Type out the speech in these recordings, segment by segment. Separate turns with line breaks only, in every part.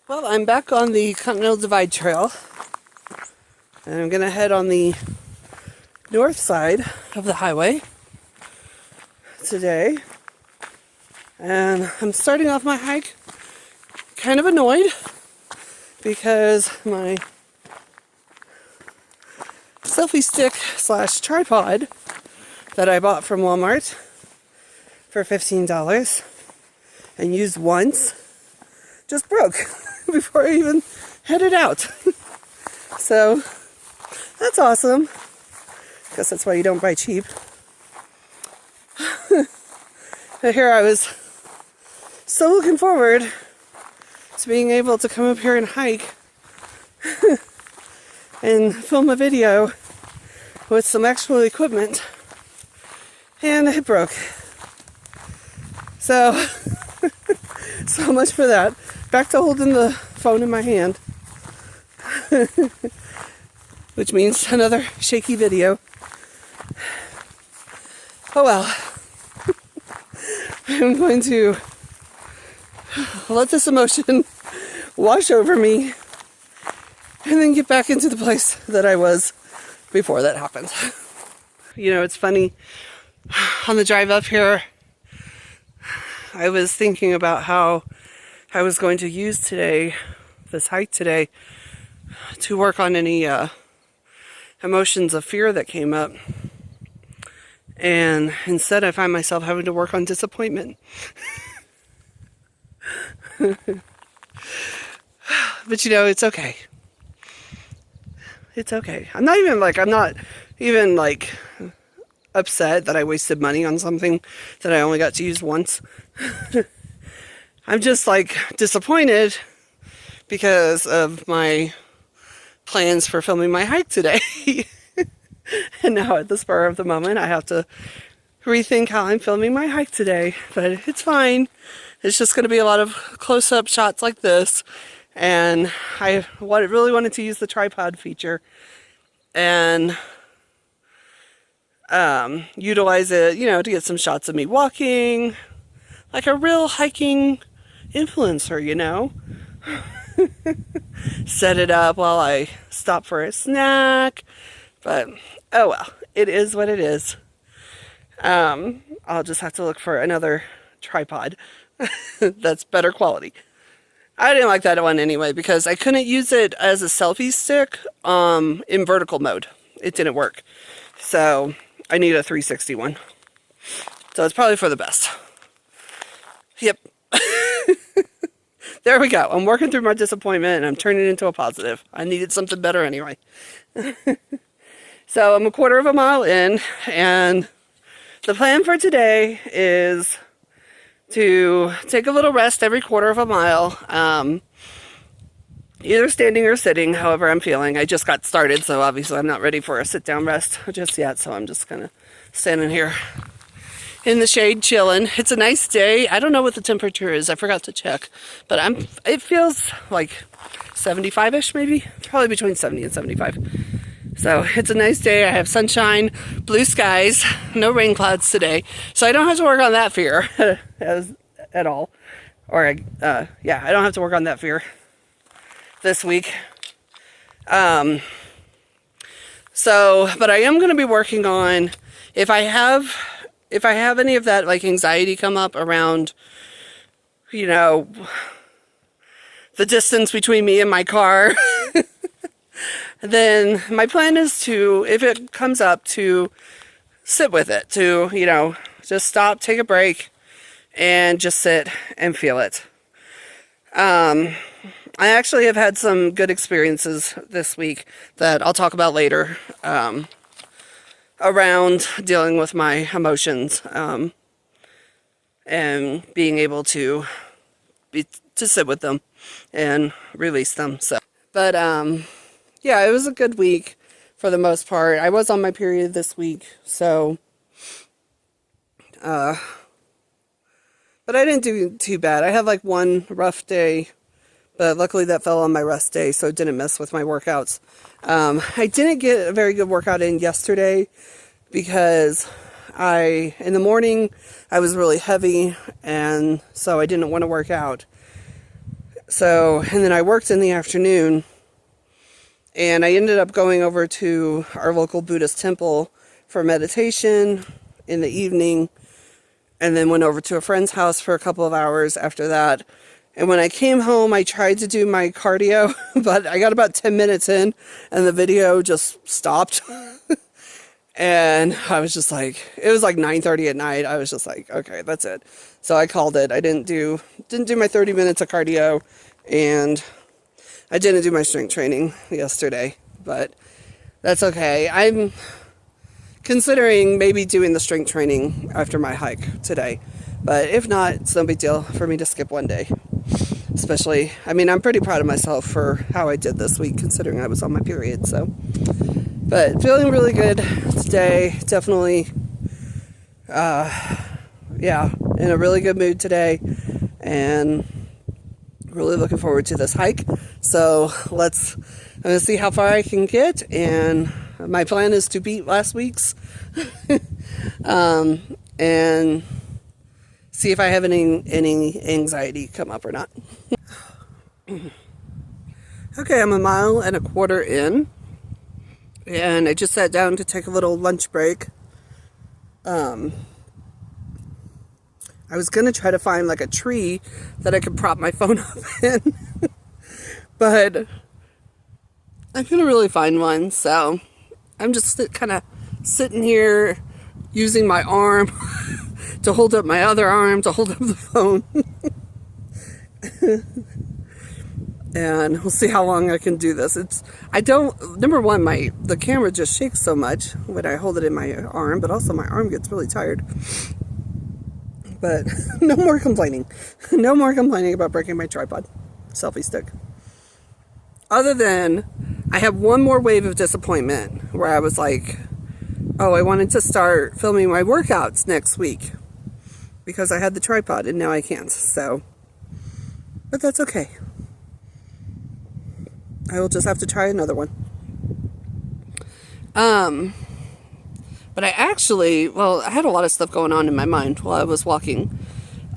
Well, I'm back on the Continental Divide Trail, and I'm going to head on the north side of the highway today. And I'm starting off my hike kind of annoyed because my selfie stick / tripod that I bought from Walmart for $15 and used once just broke before I even headed out. So that's awesome. Guess that's why you don't buy cheap. But here I was so looking forward to being able to come up here and hike and film a video with some actual equipment, and it broke. So so much for that. Back to holding the phone in my hand, which means another shaky video. Oh well. I'm going to let this emotion wash over me and then get back into the place that I was before that happened. You know, it's funny, on the drive up here, I was thinking about how I was going to use this hike today, to work on any emotions of fear that came up. And instead I find myself having to work on disappointment. But you know, it's okay. It's okay. I'm not even upset that I wasted money on something that I only got to use once. I'm just disappointed because of my plans for filming my hike today. And now at the spur of the moment, I have to rethink how I'm filming my hike today. But it's fine. It's just going to be a lot of close-up shots like this. And I really wanted to use the tripod feature and utilize it, to get some shots of me walking, like a real hiking influencer, Set it up while I stop for a snack. But, oh well, it is what it is. I'll just have to look for another tripod that's better quality. I didn't like that one anyway because I couldn't use it as a selfie stick in vertical mode. It didn't work. So I need a 360 one. So it's probably for the best. Yep. There we go. I'm working through my disappointment and I'm turning it into a positive. I needed something better anyway. So I'm a quarter of a mile in, and the plan for today is to take a little rest every quarter of a mile, either standing or sitting, however I'm feeling. I just got started, so obviously I'm not ready for a sit-down rest just yet, so I'm just kind of standing here in the shade chilling. It's a nice day. I don't know what the temperature is. I forgot to check, but it feels like 75-ish maybe, probably between 70 and 75. So it's a nice day. I have sunshine, blue skies, no rain clouds today. So I don't have to work on that fear at all. I don't have to work on that fear this week. But I am going to be working on, if I have any of that anxiety come up around, the distance between me and my car, then my plan is to, if it comes up, to sit with it, to, just stop, take a break, and just sit and feel it. I actually have had some good experiences this week that I'll talk about later, around dealing with my emotions, and being able to sit with them and release them. But yeah, it was a good week for the most part. I was on my period this week, so but I didn't do too bad. I had one rough day, but luckily that fell on my rest day, so it didn't mess with my workouts. I didn't get a very good workout in yesterday because in the morning I was really heavy, and so I didn't want to work out. So, and then I worked in the afternoon, and I ended up going over to our local Buddhist temple for meditation in the evening, and then went over to a friend's house for a couple of hours after that. And when I came home, I tried to do my cardio, but I got about 10 minutes in, and the video just stopped. And I was just like, it was like 9:30 at night. I was just like, okay, that's it. So I called it. I didn't do my 30 minutes of cardio, and I didn't do my strength training yesterday, but that's okay. I'm considering maybe doing the strength training after my hike today, but if not, it's no big deal for me to skip one day. Especially, I mean, I'm pretty proud of myself for how I did this week, considering I was on my period, so. But feeling really good today, definitely, yeah, in a really good mood today, and really looking forward to this hike. So I'm going to see how far I can get, and my plan is to beat last week's, and see if I have any anxiety come up or not. Okay, I'm 1.25 miles in. And I just sat down to take a little lunch break. I was going to try to find like a tree that I could prop my phone up in. But I couldn't really find one. So I'm just kind of sitting here using my arm to hold up my other arm to hold up the phone. And we'll see how long I can do this. Number one, the camera just shakes so much when I hold it in my arm, but also my arm gets really tired. But no more complaining. No more complaining about breaking my tripod selfie stick. Other than, I have one more wave of disappointment where I was like, oh, I wanted to start filming my workouts next week because I had the tripod and now I can't. So, but that's okay. I will just have to try another one. But I had a lot of stuff going on in my mind while I was walking.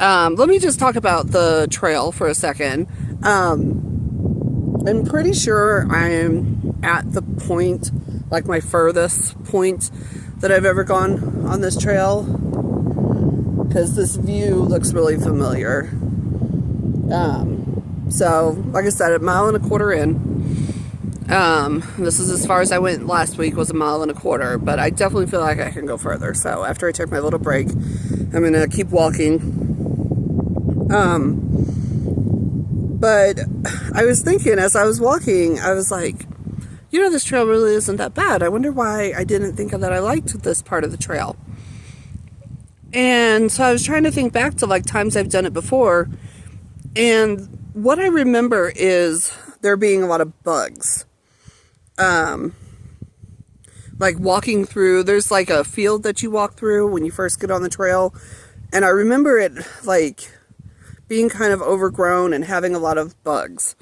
Let me just talk about the trail for a second. I'm pretty sure I'm at the point, like my furthest point that I've ever gone on this trail, because this view looks really familiar. So, like I said, 1.25 miles in. This is as far as I went last week, was 1.25 miles, but I definitely feel like I can go further. So after I take my little break, I'm going to keep walking. But I was thinking as I was walking, I was like, this trail really isn't that bad. I wonder why I didn't think that I liked this part of the trail. And so I was trying to think back to like times I've done it before. And what I remember is there being a lot of bugs. Like walking through, there's like a field that you walk through when you first get on the trail. And I remember it like being kind of overgrown and having a lot of bugs.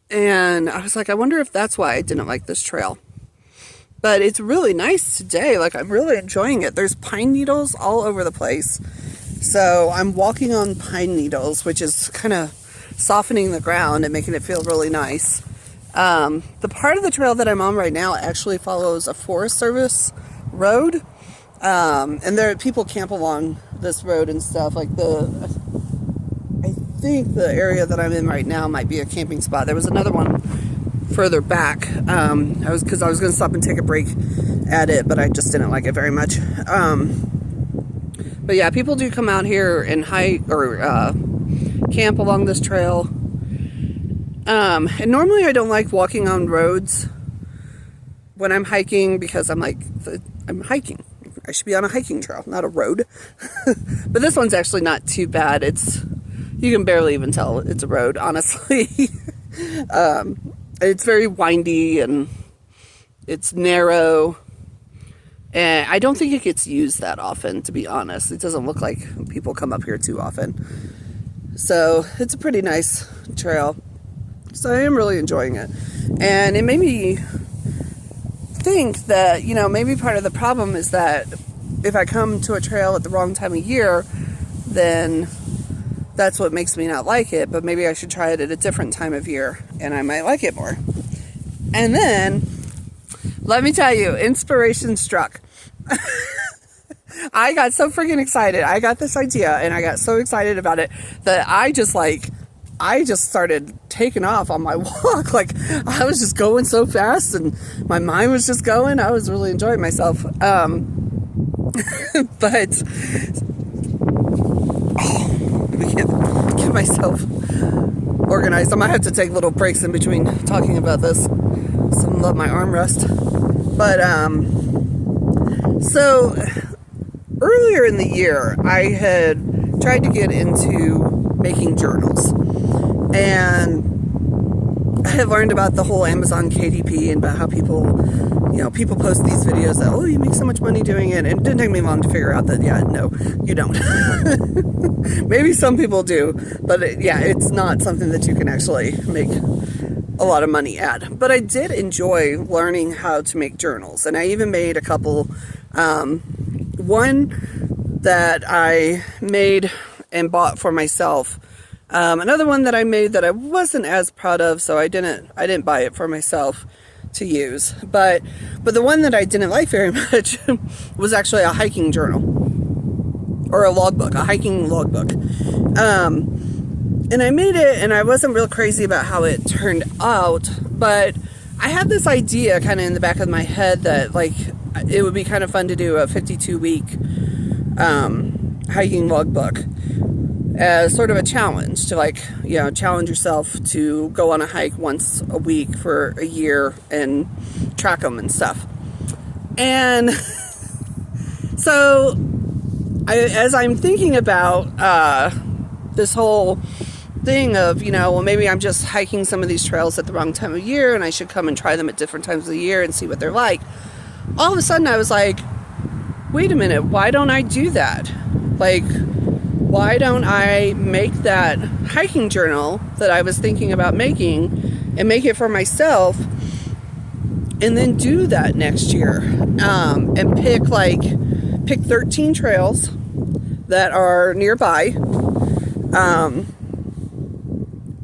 And I was like, I wonder if that's why I didn't like this trail. But it's really nice today. Like, I'm really enjoying it. There's pine needles all over the place. So I'm walking on pine needles, which is kind of softening the ground and making it feel really nice. The part of the trail that I'm on right now actually follows a Forest Service road. And people camp along this road and stuff. Like I think the area that I'm in right now might be a camping spot. There was another one further back. I was going to stop and take a break at it, but I just didn't like it very much. But yeah, people do come out here and hike or camp along this trail. And normally I don't like walking on roads when I'm hiking because I'm like, I'm hiking. I should be on a hiking trail, not a road. But this one's actually not too bad. You can barely even tell it's a road, honestly. It's very windy and it's narrow. And I don't think it gets used that often, to be honest. It doesn't look like people come up here too often. So it's a pretty nice trail. So I am really enjoying it. And it made me think that, maybe part of the problem is that if I come to a trail at the wrong time of year, then that's what makes me not like it, but maybe I should try it at a different time of year and I might like it more. And then, let me tell you, inspiration struck. I got so freaking excited. I got this idea and I got so excited about it that I just started taking off on my walk. Like, I was just going so fast and my mind was just going. I was really enjoying myself. But, let me get myself organized. I might have to take little breaks in between talking about this. Some let my arm rest. But, so earlier in the year, I had tried to get into making journals. And I had learned about the whole Amazon KDP and about how people post these videos that, oh, you make so much money doing it. And it didn't take me long to figure out that, yeah, no, you don't. Maybe some people do, but it's not something that you can actually make a lot of money at. But I did enjoy learning how to make journals. And I even made a couple. One that I made and bought for myself. Another one that I made that I wasn't as proud of, so I didn't buy it for myself to use. But the one that I didn't like very much was actually a hiking journal or a hiking logbook. And I made it, and I wasn't real crazy about how it turned out, but I had this idea kind of in the back of my head that like it would be kind of fun to do a 52-week hiking logbook as sort of a challenge to challenge yourself to go on a hike once a week for a year and track them and stuff. And so as I'm thinking about this whole thing of, well, maybe I'm just hiking some of these trails at the wrong time of year and I should come and try them at different times of the year and see what they're like. All of a sudden I was like, wait a minute, why don't I do that? Like, why don't I make that hiking journal that I was thinking about making and make it for myself and then do that next year and pick 13 trails that are nearby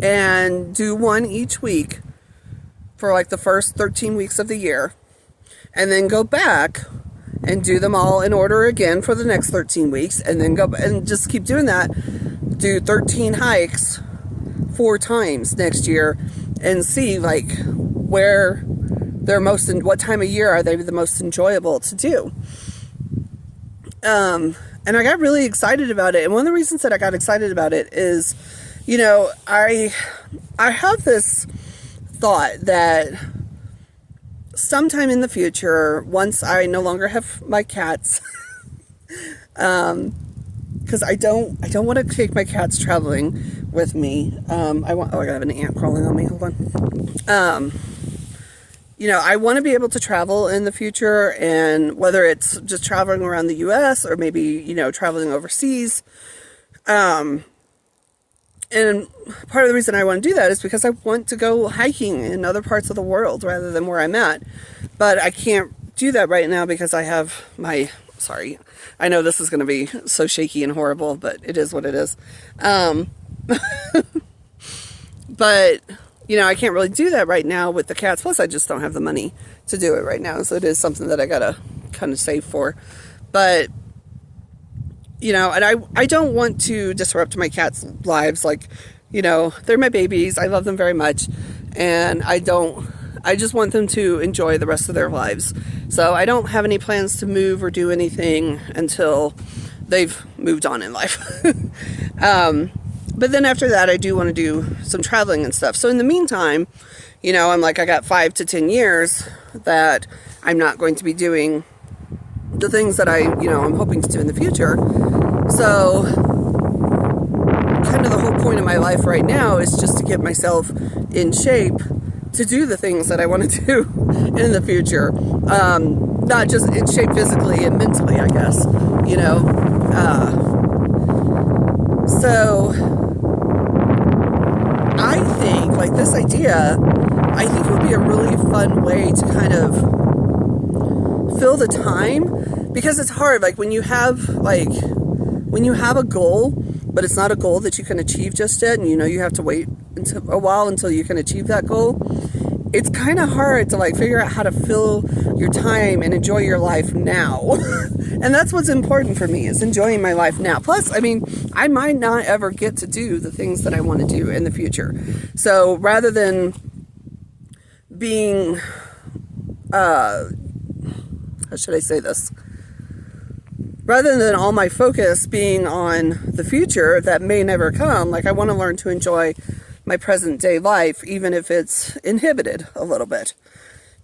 and do one each week for like the first 13 weeks of the year and then go back and do them all in order again for the next 13 weeks, and then go and just keep doing that. Do 13 hikes 4 times next year and see where they're what time of year are they the most enjoyable to do. And I got really excited about it. And one of the reasons that I got excited about it is, I have this thought that sometime in the future, once I no longer have my cats, because I don't want to take my cats traveling with me. I have an ant crawling on me. Hold on. I want to be able to travel in the future, and whether it's just traveling around the U.S. or maybe traveling overseas. And part of the reason I want to do that is because I want to go hiking in other parts of the world rather than where I'm at. But I can't do that right now because I have sorry, I know this is going to be so shaky and horrible, but it is what it is. But, I can't really do that right now with the cats. Plus, I just don't have the money to do it right now. So it is something that I got to kind of save for. But and I don't want to disrupt my cats' lives. They're my babies. I love them very much. And I just want them to enjoy the rest of their lives. So I don't have any plans to move or do anything until they've moved on in life. But then after that, I do want to do some traveling and stuff. So in the meantime, I got 5 to 10 years that I'm not going to be doing the things that I'm hoping to do in the future. So kind of the whole point of my life right now is just to get myself in shape to do the things that I want to do in the future. Not just in shape physically and mentally, I guess, so I think this idea, I think would be a really fun way to kind of fill the time, because it's hard. When you have a goal but it's not a goal that you can achieve just yet, and you have to wait until a while until you can achieve that goal, it's kind of hard to like figure out how to fill your time and enjoy your life now. And that's what's important for me, is enjoying my life now. Plus, I mean, I might not ever get to do the things that I want to do in the future. So rather than being, how should I say this? Rather than all my focus being on the future that may never come, like I want to learn to enjoy my present day life, even if it's inhibited a little bit.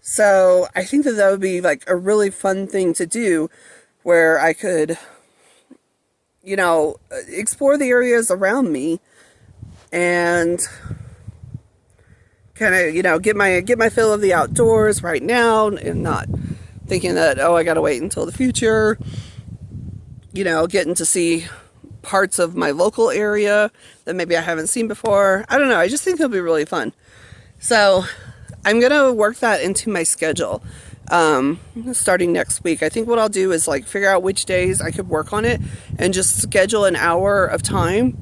So I think that would be like a really fun thing to do, where I could, explore the areas around me and kind of, get my fill of the outdoors right now, and not thinking that, I got to wait until the future. Getting to see parts of my local area that maybe I haven't seen before. I don't know. I just think it'll be really fun. So I'm going to work that into my schedule starting next week. I think what I'll do is like figure out which days I could work on it and just schedule an hour of time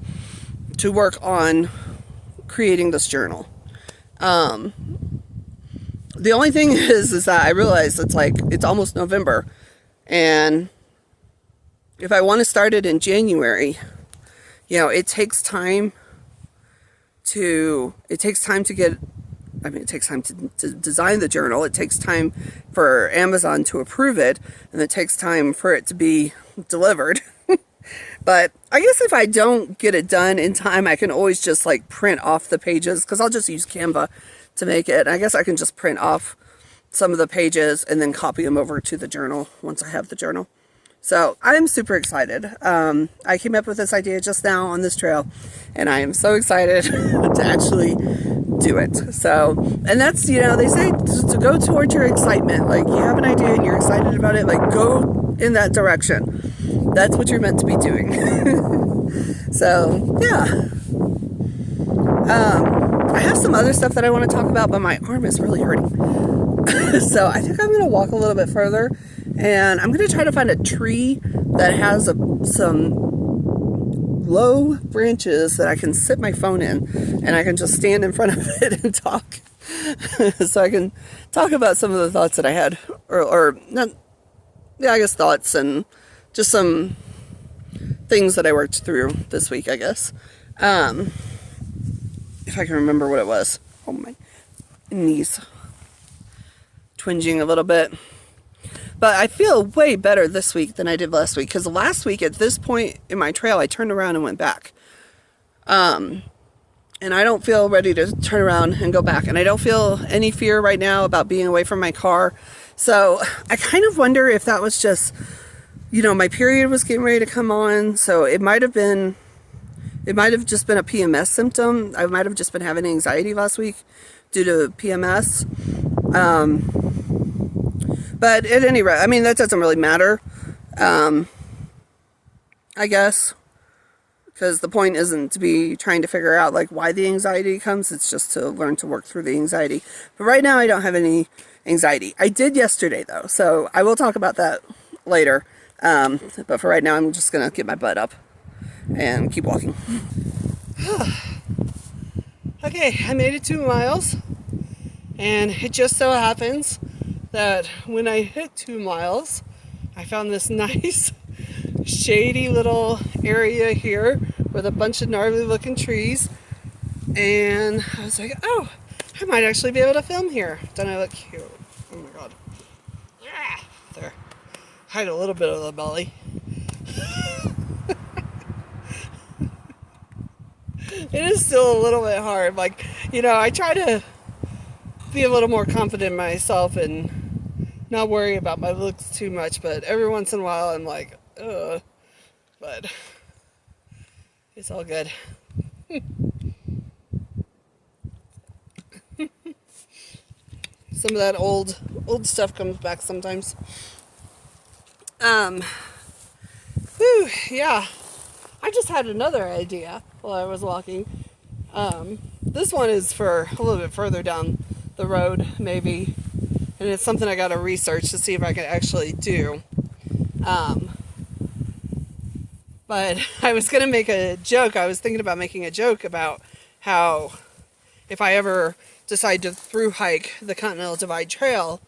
to work on creating this journal. The only thing is that I realize it's almost November, and if I want to start it in January, it takes time to get, it takes time to design the journal. It takes time for Amazon to approve it, and it takes time for it to be delivered. But I guess if I don't get it done in time, I can always just like print off the pages, because I'll just use Canva to make it. I guess I can just print off some of the pages and then copy them over to the journal once I have the journal. So I'm super excited. I came up with this idea just now on this trail, and I am so excited to actually do it. So, and that's, they say to go towards your excitement. Like, you have an idea and you're excited about it, like go in that direction. That's what you're meant to be doing. So, yeah. I have some other stuff that I want to talk about, but my arm is really hurting. So I think I'm going to walk a little bit further, and I'm going to try to find a tree that has some low branches that I can sit my phone in, and I can just stand in front of it and talk. So I can talk about some of the thoughts that I had, or not, yeah, I guess thoughts, and just some things that I worked through this week, I guess. If I can remember what it was. Oh, my knees twinging a little bit. But I feel way better this week than I did last week, because last week at this point in my trail, I turned around and went back. And I don't feel ready to turn around and go back. And I don't feel any fear right now about being away from my car. So I kind of wonder if that was just, my period was getting ready to come on. So it might have just been a PMS symptom. I might have just been having anxiety last week due to PMS. But at any rate, that doesn't really matter, I guess, because the point isn't to be trying to figure out like why the anxiety comes. It's just to learn to work through the anxiety. But right now I don't have any anxiety. I did yesterday though, so I will talk about that later. But for right now, I'm just going to get my butt up and keep walking. Okay, I made it 2 miles, and it just so happens that when I hit 2 miles, I found this nice shady little area here with a bunch of gnarly looking trees, and I was like, oh, I might actually be able to film here. Don't I look cute? Oh my god. Yeah, there. Hide a little bit of the belly. It is still a little bit hard. Like, I try to be a little more confident in myself and not worry about my looks too much, but every once in a while I'm like, ugh. But it's all good. Some of that old stuff comes back sometimes. Yeah. I just had another idea while I was walking. This one is for a little bit further down the road, maybe. And it's something I got to research to see if I can actually do. But I was going to make a joke. I was thinking about making a joke about how if I ever decide to through hike the Continental Divide Trail,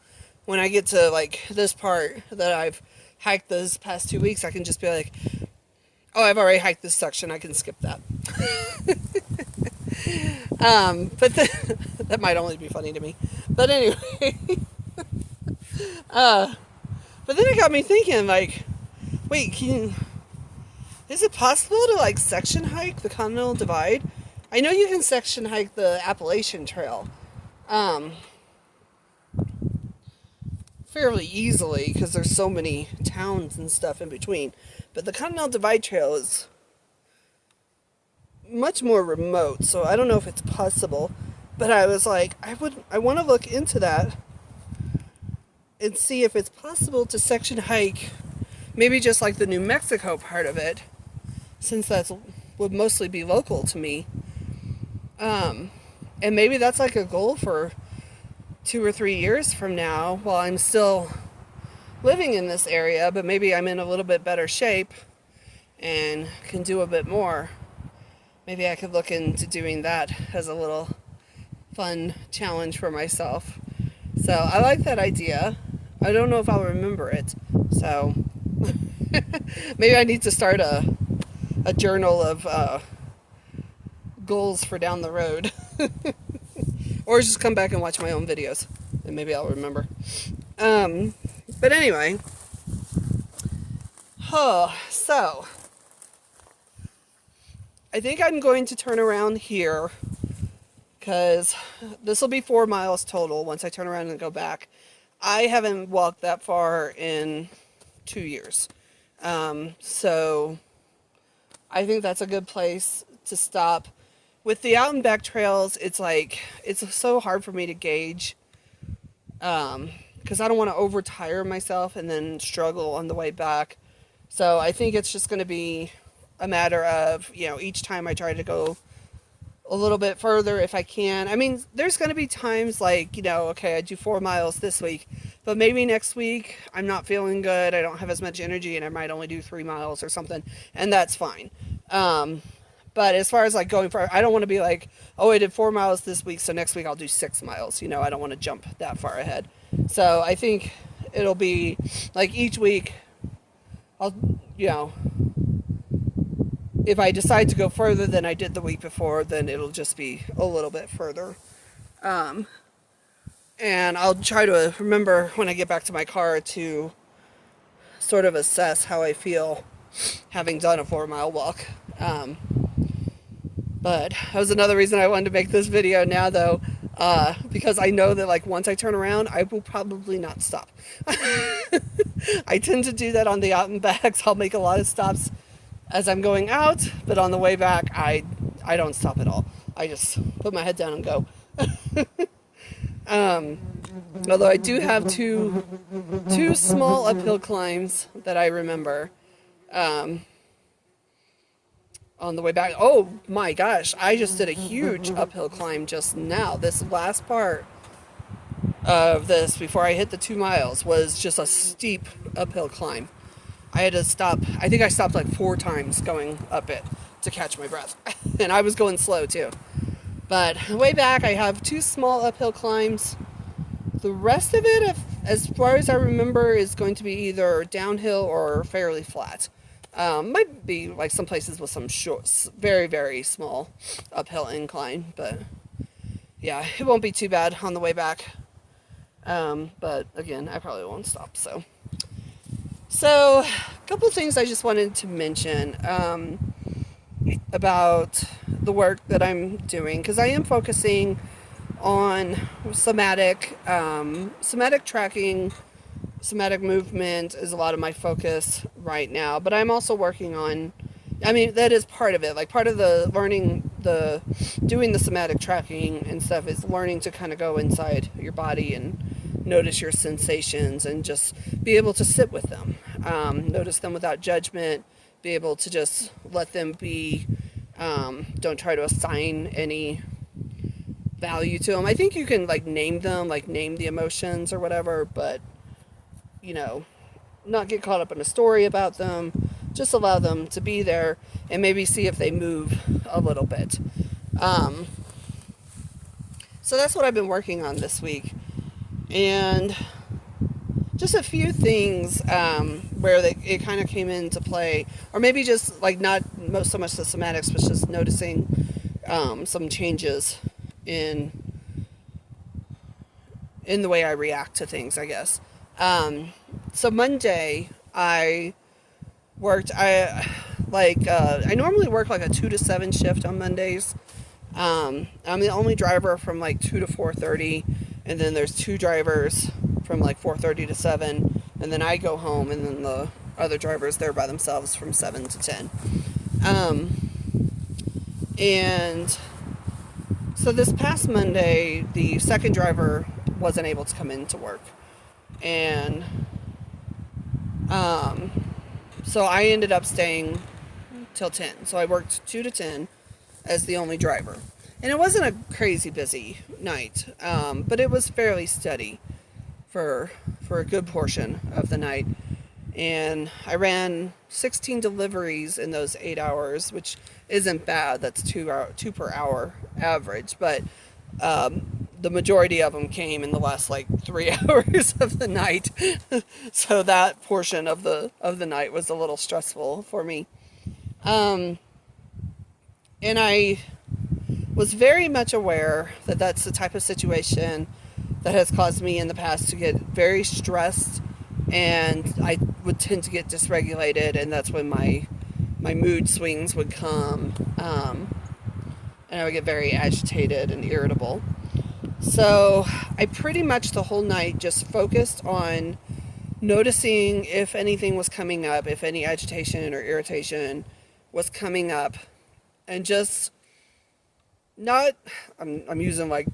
when I get to like this part that I've hiked this past 2 weeks, I can just be like, oh, I've already hiked this section. I can skip that. But that might only be funny to me. But anyway, but then it got me thinking, like, wait, is it possible to like section hike the Continental Divide? I know you can section hike the Appalachian Trail fairly easily because there's so many towns and stuff in between. But the Continental Divide Trail is much more remote, so I don't know if it's possible. But I was like, I want to look into that and see if it's possible to section hike maybe just like the New Mexico part of it, since that would mostly be local to me. And maybe that's like a goal for 2 or 3 years from now while I'm still living in this area, but maybe I'm in a little bit better shape and can do a bit more. Maybe I could look into doing that as a little fun challenge for myself. So I like that idea. I don't know if I'll remember it. So maybe I need to start a journal of goals for down the road. Or just come back and watch my own videos and maybe I'll remember. But anyway. So I think I'm going to turn around here because this will be 4 miles total once I turn around and go back. I haven't walked that far in 2 years. So I think that's a good place to stop. With the out and back trails, it's like, it's so hard for me to gauge because I don't want to overtire myself and then struggle on the way back. So I think it's just going to be a matter of, each time I try to go a little bit further if I can. I mean, there's going to be times like, okay, I do 4 miles this week, but maybe next week I'm not feeling good. I don't have as much energy and I might only do 3 miles or something, and that's fine. But as far as like going far, I don't want to be like, oh, I did 4 miles this week, so next week I'll do 6 miles. I don't want to jump that far ahead. So I think it'll be like each week I'll, if I decide to go further than I did the week before, then it'll just be a little bit further. And I'll try to remember when I get back to my car to sort of assess how I feel having done a 4 mile walk. But that was another reason I wanted to make this video now, though, because I know that like once I turn around, I will probably not stop. I tend to do that on the out and backs. I'll make a lot of stops as I'm going out, but on the way back, I don't stop at all. I just put my head down and go. Although I do have two small uphill climbs that I remember. On the way back. Oh my gosh, I just did a huge uphill climb just now. This last part of this before I hit the 2 miles was just a steep uphill climb. I had to stop. I think I stopped like 4 times going up it to catch my breath. And I was going slow too. But way back I have 2 small uphill climbs. The rest of it, as far as I remember, is going to be either downhill or fairly flat. Might be like some places with some short, very, very small uphill incline, but yeah, it won't be too bad on the way back. But again, I probably won't stop. So a couple things I just wanted to mention about the work that I'm doing, because I am focusing on somatic tracking. Somatic movement is a lot of my focus right now, but I'm also working on, that is part of it. Like part of the learning, doing the somatic tracking and stuff is learning to kind of go inside your body and notice your sensations and just be able to sit with them. Notice them without judgment, be able to just let them be, don't try to assign any value to them. I think you can like name them, like name the emotions or whatever, but not get caught up in a story about them, just allow them to be there and maybe see if they move a little bit. So that's what I've been working on this week. And just a few things where it kind of came into play, or maybe just like not so much the somatics, but just noticing some changes in the way I react to things, I guess. So Monday I worked. I normally work like a 2 to 7 shift on Mondays. I'm the only driver from like 2 to 4:30, and then there's 2 drivers from like 4:30 to 7, and then I go home, and then the other drivers there by themselves from 7 to 10. And so this past Monday, the second driver wasn't able to come in to work, and so I ended up staying till 10. So I worked 2 to 10 as the only driver. And it wasn't a crazy busy night, but it was fairly steady for a good portion of the night. And I ran 16 deliveries in those 8 hours, which isn't bad. That's 2 per hour average. But the majority of them came in the last like 3 hours of the night. So that portion of the night was a little stressful for me. And I was very much aware that that's the type of situation that has caused me in the past to get very stressed, and I would tend to get dysregulated, and that's when my mood swings would come, and I would get very agitated and irritable. So I pretty much the whole night just focused on noticing if anything was coming up, if any agitation or irritation was coming up, and just not, I'm using like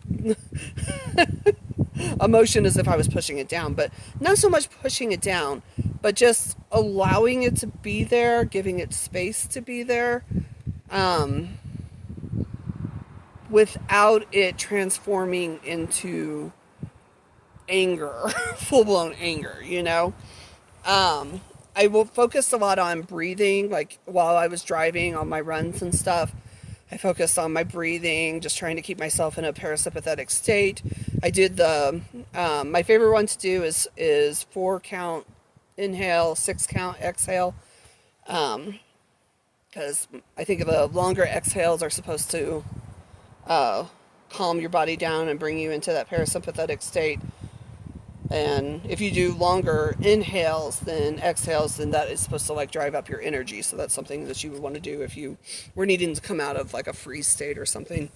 emotion as if I was pushing it down, but not so much pushing it down, but just allowing it to be there, giving it space to be there, without it transforming into anger, full-blown anger, you know? I will focus a lot on breathing, like while I was driving on my runs and stuff. I focused on my breathing, just trying to keep myself in a parasympathetic state. I did my favorite one to do is 4 count inhale, 6 count exhale. Because I think the longer exhales are supposed to calm your body down and bring you into that parasympathetic state. And if you do longer inhales than exhales, then that is supposed to like drive up your energy. So that's something that you would want to do if you were needing to come out of like a freeze state or something.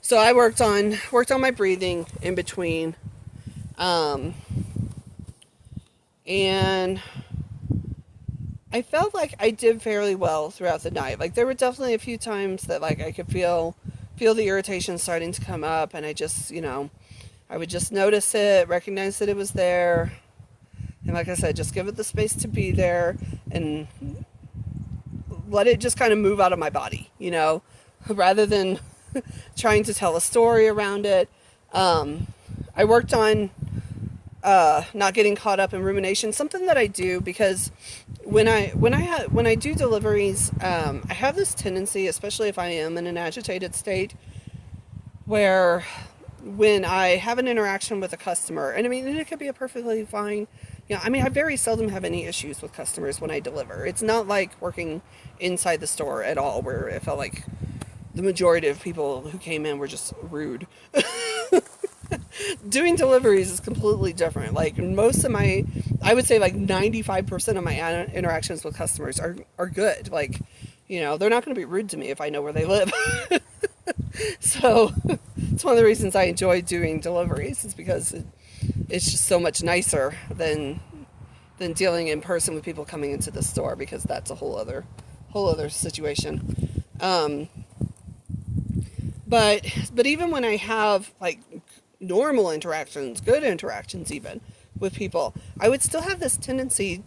So I worked on my breathing in between. And I felt like I did fairly well throughout the night. Like there were definitely a few times that like I could feel the irritation starting to come up, and I just, I would just notice it, recognize that it was there, and like I said, just give it the space to be there and let it just kind of move out of my body, rather than trying to tell a story around it. I worked on not getting caught up in rumination, something that I do because when I do deliveries, I have this tendency, especially if I am in an agitated state, where when I have an interaction with a customer, and I mean, it could be a perfectly fine, I very seldom have any issues with customers when I deliver. It's not like working inside the store at all, where it felt like the majority of people who came in were just rude. Doing deliveries is completely different. Like I would say like 95% of my interactions with customers are good. Like, they're not going to be rude to me if I know where they live. So it's one of the reasons I enjoy doing deliveries, is because it's just so much nicer than dealing in person with people coming into the store, because that's a whole other situation. But even when I have like normal interactions, good interactions even with people, I would still have this tendency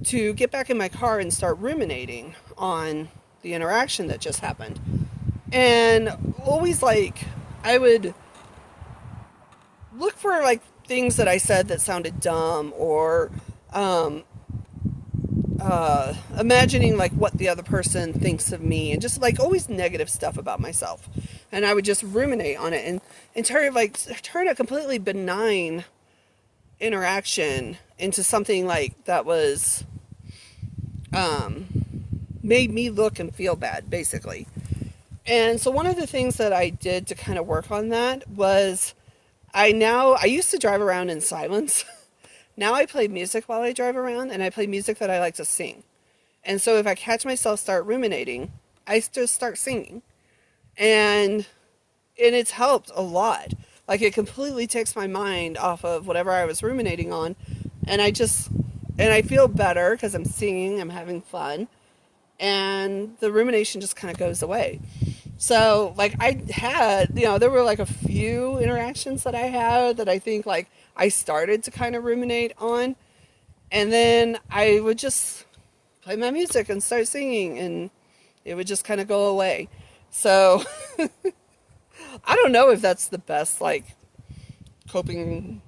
to get back in my car and start ruminating on the interaction that just happened. And always I would look for like things that I said that sounded dumb, or imagining like what the other person thinks of me, and just like always negative stuff about myself. And I would just ruminate on it, and turn a completely benign interaction into something like that was made me look and feel bad, basically. And so one of the things that I did to kind of work on that was I used to drive around in silence. Now I play music while I drive around, and I play music that I like to sing. And so if I catch myself start ruminating, I just start singing. And it's helped a lot. Like, it completely takes my mind off of whatever I was ruminating on, and I feel better because I'm singing, I'm having fun, and the rumination just kind of goes away. So, like, I had, there were like a few interactions that I had that I think like I started to kind of ruminate on, and then I would just play my music and start singing, and it would just kind of go away. So, I don't know if that's the best, like, coping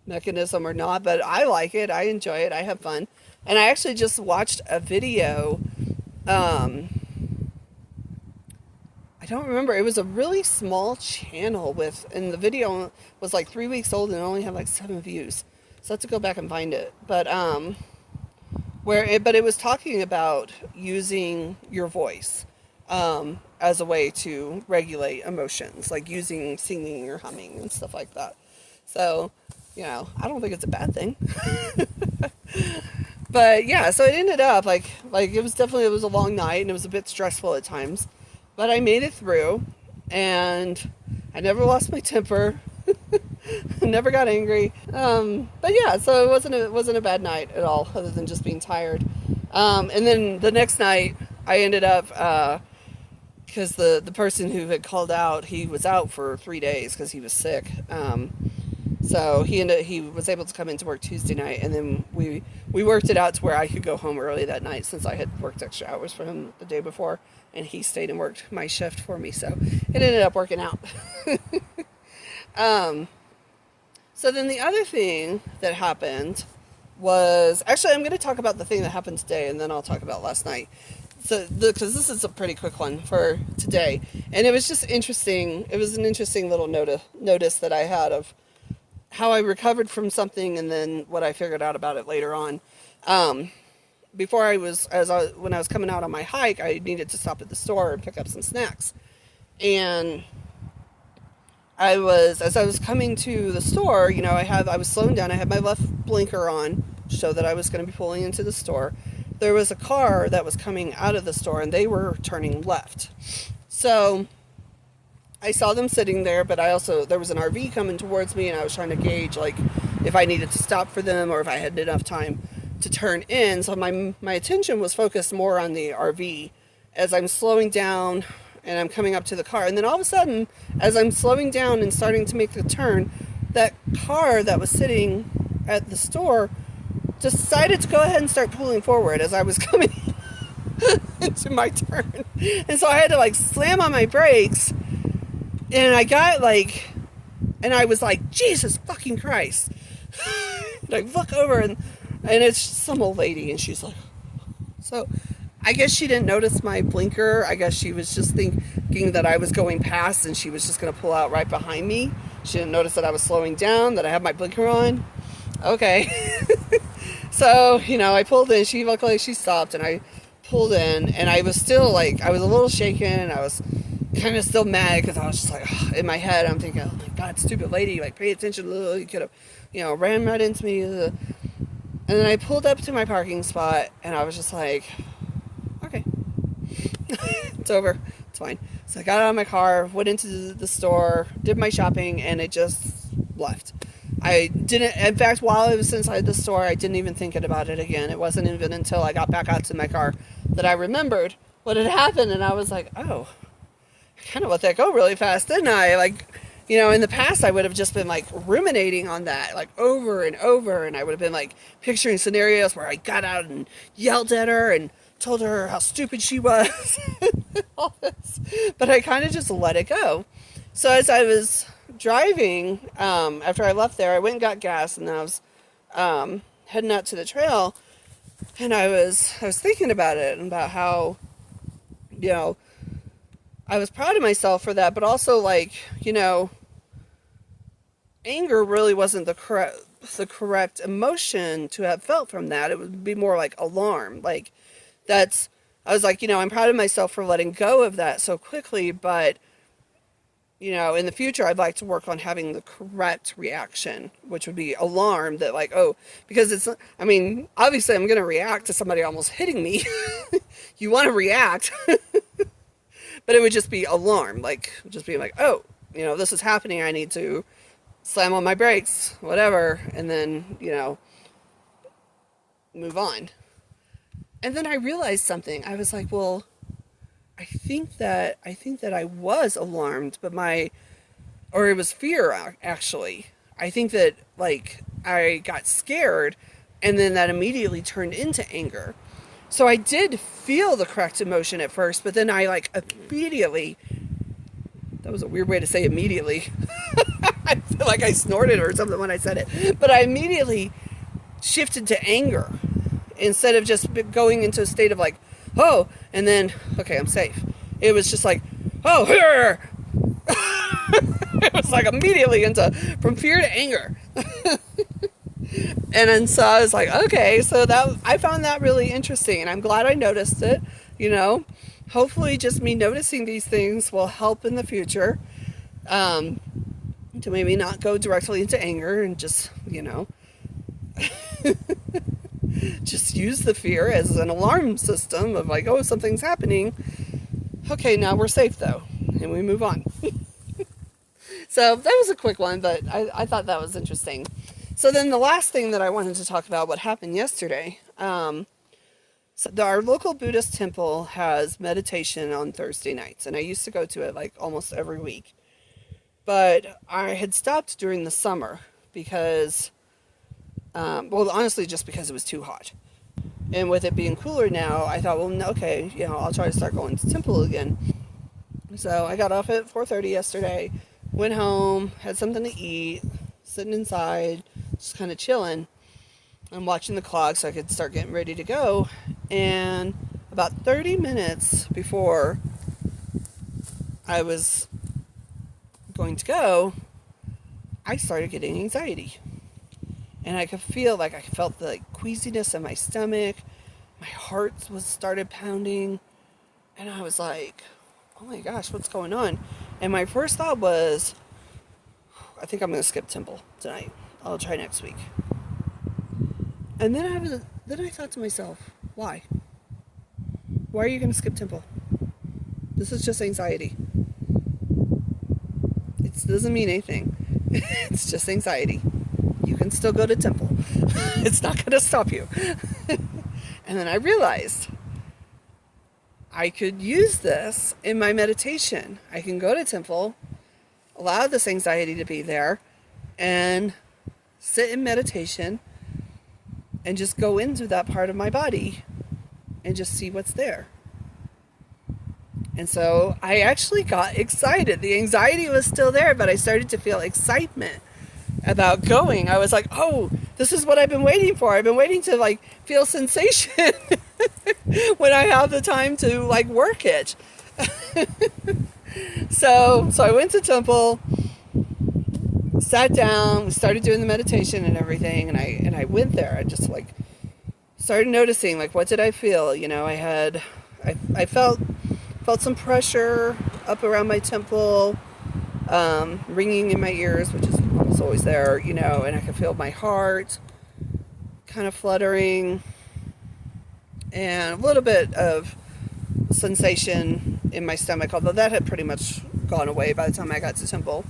mechanism or not, but I like it. I enjoy it. I have fun. And I actually just watched a video. I don't remember. It was a really small channel and the video was like 3 weeks old and only had like 7 views. So I have to go back and find it. But it was talking about using your voice as a way to regulate emotions, like using singing or humming and stuff like that. So, I don't think it's a bad thing. But yeah, so it ended up like it was a long night, and it was a bit stressful at times, but I made it through, and I never lost my temper. Never got angry. But yeah, so it wasn't a bad night at all, other than just being tired. And then the next night I ended up, because the person who had called out, he was out for 3 days because he was sick. So he was able to come into work Tuesday night, and then we worked it out to where I could go home early that night, since I had worked extra hours for him the day before, and he stayed and worked my shift for me. So it ended up working out. So then the other thing that happened was, actually, I'm going to talk about the thing that happened today, and then I'll talk about last night. So, because this is a pretty quick one for today, and it was just interesting. It was an interesting little notice that I had of how I recovered from something, and then what I figured out about it later on. When I was coming out on my hike, I needed to stop at the store and pick up some snacks, and as I was coming to the store, I was slowing down. I had my left blinker on, so that I was going to be pulling into the store. There was a car that was coming out of the store, and they were turning left. So I saw them sitting there, but there was an RV coming towards me, and I was trying to gauge, like, if I needed to stop for them or if I had enough time to turn in. So my attention was focused more on the RV as I'm slowing down and I'm coming up to the car. And then all of a sudden, as I'm slowing down and starting to make the turn, that car that was sitting at the store decided to go ahead and start pulling forward as I was coming into my turn. And so I had to, like, slam on my brakes, and I was like, Jesus fucking Christ. And I look over, and it's some old lady, and she's like, so I guess she didn't notice my blinker. I guess she was just thinking that I was going past, and she was just going to pull out right behind me. She didn't notice that I was slowing down, that I had my blinker on. Okay. So, I pulled in. Luckily she stopped, and I pulled in, and I was still, like, I was a little shaken. I was kind of still mad, because I was just like, ugh. In my head, I'm thinking, oh my God, stupid lady, like, pay attention. You could have, ran right into me. And then I pulled up to my parking spot, and I was just like, okay, it's over. It's fine. So I got out of my car, went into the store, did my shopping, and it just left. I didn't, in fact, while I was inside the store, I didn't even think about it again. It wasn't even until I got back out to my car that I remembered what had happened, and I was like, oh, I kind of let that go really fast, didn't I? Like, in the past, I would have just been, like, ruminating on that, like, over and over, and I would have been, like, picturing scenarios where I got out and yelled at her and told her how stupid she was, all this. But I kind of just let it go. So as I was driving, after I left there, I went and got gas, and then I was heading out to the trail, And I was thinking about it and about how, you know, I was proud of myself for that, but also like, anger really wasn't the correct emotion to have felt from that. It would be more like alarm. Like that's I was like, I'm proud of myself for letting go of that so quickly, but in the future, I'd like to work on having the correct reaction, which would be alarm that like, oh, because I mean, obviously I'm going to react to somebody almost hitting me. You want to react, but it would just be alarm, like just being like, oh, this is happening. I need to slam on my brakes, whatever, and then, move on. And then I realized something. I was like, well, I think that I was alarmed, but or it was fear actually. I think that like I got scared and then that immediately turned into anger. So I did feel the correct emotion at first, but then I like immediately, that was a weird way to say immediately. I feel like I snorted or something when I said it, but I immediately shifted to anger instead of just going into a state of like, oh, and then, okay, I'm safe. It was just like, oh, here. It was like immediately from fear to anger. And then so I was like, okay, so that I found that really interesting, and I'm glad I noticed it. Hopefully, just me noticing these things will help in the future, to maybe not go directly into anger and just just use the fear as an alarm system of like, oh, something's happening. Okay, now we're safe though, and we move on. So that was a quick one, but I thought that was interesting. So then the last thing that I wanted to talk about, what happened yesterday. So our local Buddhist temple has meditation on Thursday nights, and I used to go to it like almost every week. But I had stopped during the summer because, well, honestly, just because it was too hot. And with it being cooler now, I thought, well, okay, I'll try to start going to temple again. So I got off at 4:30 yesterday, went home, had something to eat, sitting inside, just kind of chilling. I'm watching the clock so I could start getting ready to go. And about 30 minutes before I was going to go, I started getting anxiety. And I could feel like I felt the queasiness in my stomach. My heart started pounding. And I was like, oh my gosh, what's going on? And my first thought was, I think I'm going to skip temple tonight. I'll try next week. And then I thought to myself, why? Why are you going to skip temple? This is just anxiety. It doesn't mean anything. It's just anxiety. You can still go to temple. It's not going to stop you. And then I realized I could use this in my meditation. I can go to temple, allow this anxiety to be there, and sit in meditation and just go into that part of my body and just see what's there. And so I actually got excited. The anxiety was still there, but I started to feel excitement about going. I was like, oh, this is what I've been waiting for. I've been waiting to like feel sensation when I have the time to like work it. So I went to temple, sat down, started doing the meditation and everything, and I went there. I just like started noticing like, what did I feel? I felt some pressure up around my temple, ringing in my ears, which is always there, and I could feel my heart kind of fluttering, and a little bit of sensation in my stomach, although that had pretty much gone away by the time I got to temple.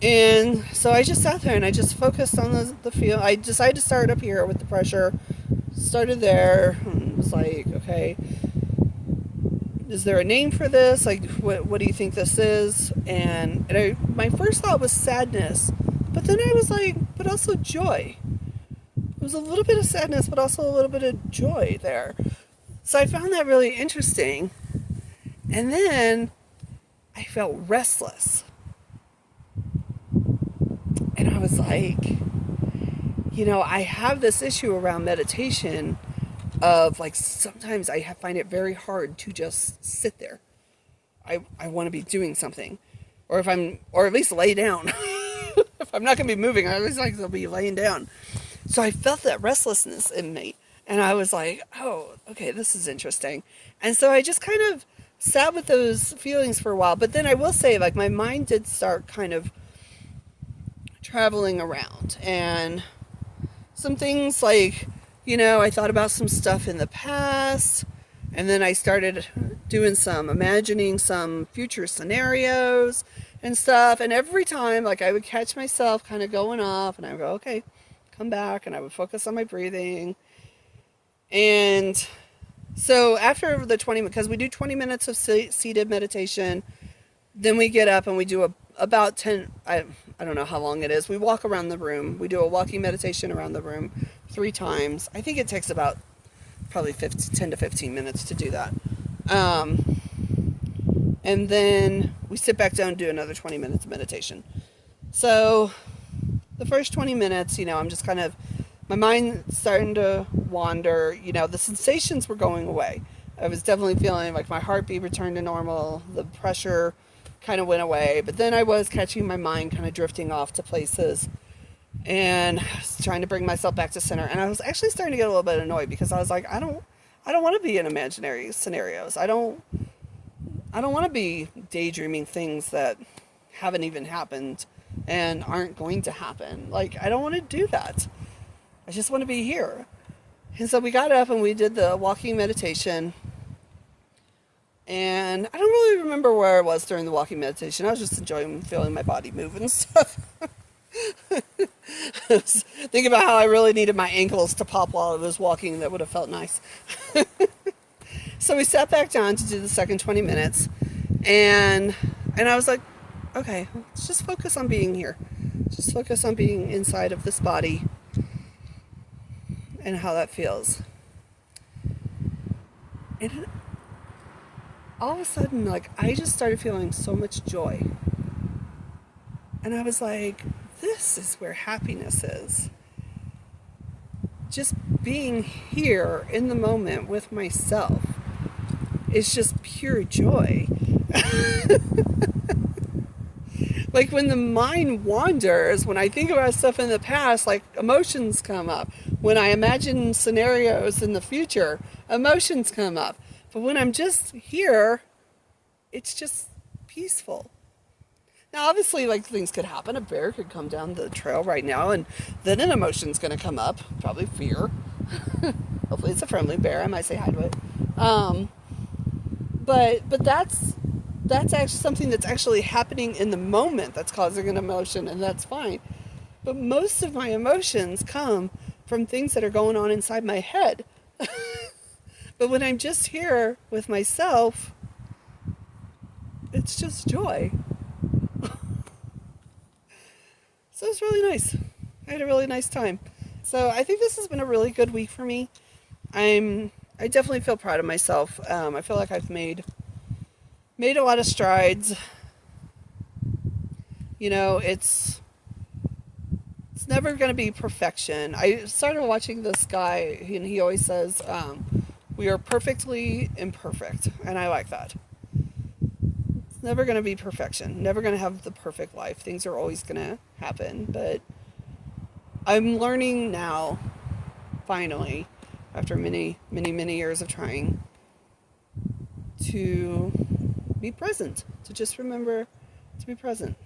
And so I just sat there and I just focused on the feel. I decided to start up here with the pressure. Started there and was like, okay, is there a name for this? Like, what do you think this is? And my first thought was sadness, but then I was like, but also joy. It was a little bit of sadness, but also a little bit of joy there. So I found that really interesting. And then I felt restless. And I was like, I have this issue around meditation of like sometimes find it very hard to just sit there. I want to be doing something, or or at least lay down. If I'm not going to be moving, I always like to be laying down. So I felt that restlessness in me, and I was like, oh, okay, this is interesting. And so I just kind of sat with those feelings for a while. But then I will say, like, my mind did start kind of traveling around, and some things like, I thought about some stuff in the past, and then I started doing imagining some future scenarios and stuff. And every time, like, I would catch myself kind of going off, and I would go, okay, come back, and I would focus on my breathing. And so after the 20, because we do 20 minutes of seated meditation, then we get up and we do about 10, I don't know how long it is. We walk around the room. We do a walking meditation around the room 3 times. I think it takes about probably 10 to 15 minutes to do that. And then we sit back down and do another 20 minutes of meditation. So the first 20 minutes, I'm just kind of, my mind starting to wander. The sensations were going away. I was definitely feeling like my heartbeat returned to normal. The pressure kind of went away. But then I was catching my mind kind of drifting off to places. And I was trying to bring myself back to center. And I was actually starting to get a little bit annoyed because I was like, I don't want to be in imaginary scenarios. I don't want to be daydreaming things that haven't even happened and aren't going to happen. Like, I don't want to do that. I just want to be here. And so we got up and we did the walking meditation. And I don't really remember where I was during the walking meditation. I was just enjoying feeling my body move and stuff. I was thinking about how I really needed my ankles to pop while I was walking. That would have felt nice. So we sat back down to do the second 20 minutes. And I was like, okay, let's just focus on being here. Just focus on being inside of this body and how that feels. And all of a sudden, like, I just started feeling so much joy. And I was like, this is where happiness is. Just being here in the moment with myself is just pure joy. Like, when the mind wanders, when I think about stuff in the past, like, emotions come up. When I imagine scenarios in the future, emotions come up. But when I'm just here, it's just peaceful. Now, obviously, like, things could happen. A bear could come down the trail right now, and then an emotion's going to come up. Probably fear. Hopefully it's a friendly bear. I might say hi to it. But that's actually something that's actually happening in the moment that's causing an emotion, and that's fine. But most of my emotions come from things that are going on inside my head. But when I'm just here with myself, it's just joy. So it's really nice. I had a really nice time. So I think this has been a really good week for me. I definitely feel proud of myself. I feel like I've made a lot of strides. It's never going to be perfection. I started watching this guy, and he always says, we are perfectly imperfect. And I like that. It's never going to be perfection. Never going to have the perfect life. Things are always going to happen. But I'm learning now, finally, after many, many, many years of trying, to be present. To just remember to be present.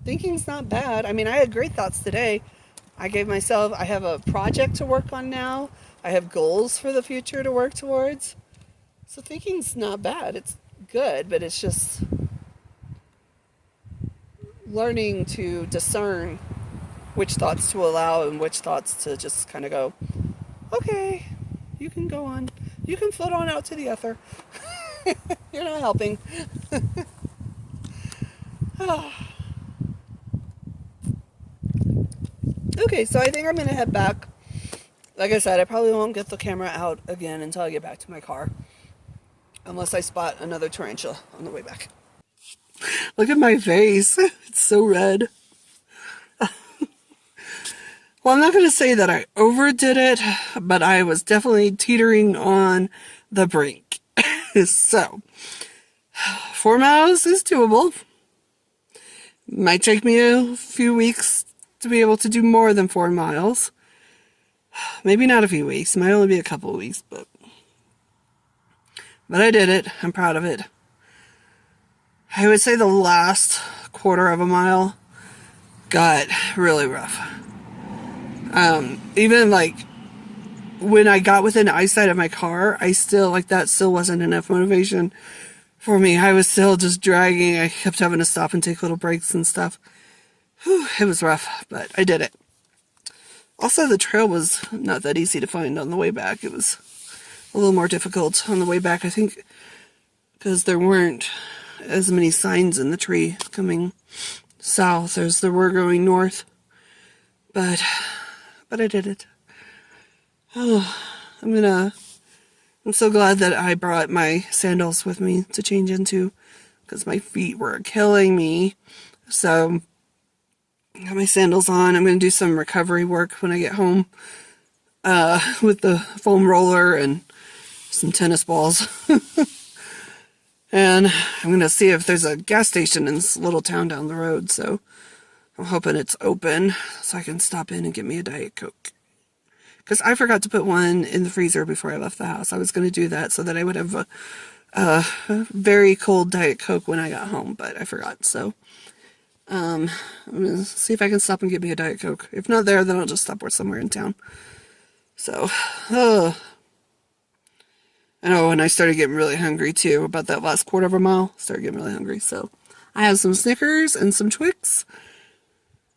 Thinking's not bad. I mean, I had great thoughts today. I have a project to work on now. I have goals for the future to work towards. So thinking's not bad. It's good, but it's just learning to discern which thoughts to allow and which thoughts to just kind of go, okay, you can go on. You can float on out to the ether. You're not helping. Okay, so I think I'm going to head back. Like I said, I probably won't get the camera out again until I get back to my car. Unless I spot another tarantula on the way back. Look at my face. It's so red. Well, I'm not going to say that I overdid it, but I was definitely teetering on the brink. So, 4 miles is doable. Might take me a few weeks to be able to do more than 4 miles. Maybe not a few weeks. Might only be a couple of weeks, but I did it. I'm proud of it. I would say the last quarter of a mile got really rough. Even like when I got within eyesight of my car, I still, like, that still wasn't enough motivation for me. I was still just dragging. I kept having to stop and take little breaks and stuff. Whew, it was rough, but I did it. Also, the trail was not that easy to find on the way back. It was a little more difficult on the way back, I think, because there weren't as many signs in the tree coming south as there were going north. But I did it. Oh, I'm so glad that I brought my sandals with me to change into, because my feet were killing me. So, I got my sandals on. I'm going to do some recovery work when I get home, with the foam roller and some tennis balls. And I'm going to see if there's a gas station in this little town down the road, so I'm hoping it's open so I can stop in and get me a Diet Coke. Because I forgot to put one in the freezer before I left the house. I was going to do that so that I would have a very cold Diet Coke when I got home, but I forgot. So I'm going to see if I can stop and get me a Diet Coke. If not there, then I'll just stop somewhere in town. So, and I started getting really hungry too. About that last quarter of a mile, started getting really hungry. So I have some Snickers and some Twix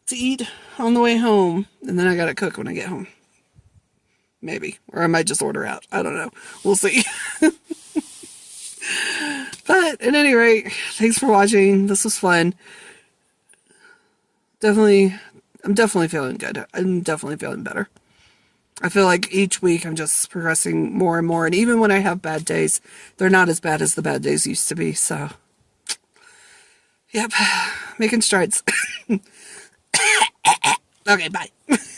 to eat on the way home. And then I got to cook when I get home. Maybe. Or I might just order out. I don't know. We'll see. But at any rate, thanks for watching. This was fun. I'm definitely feeling good. I'm definitely feeling better. I feel like each week I'm just progressing more and more. And even when I have bad days, they're not as bad as the bad days used to be. So, yep, making strides. Okay, bye.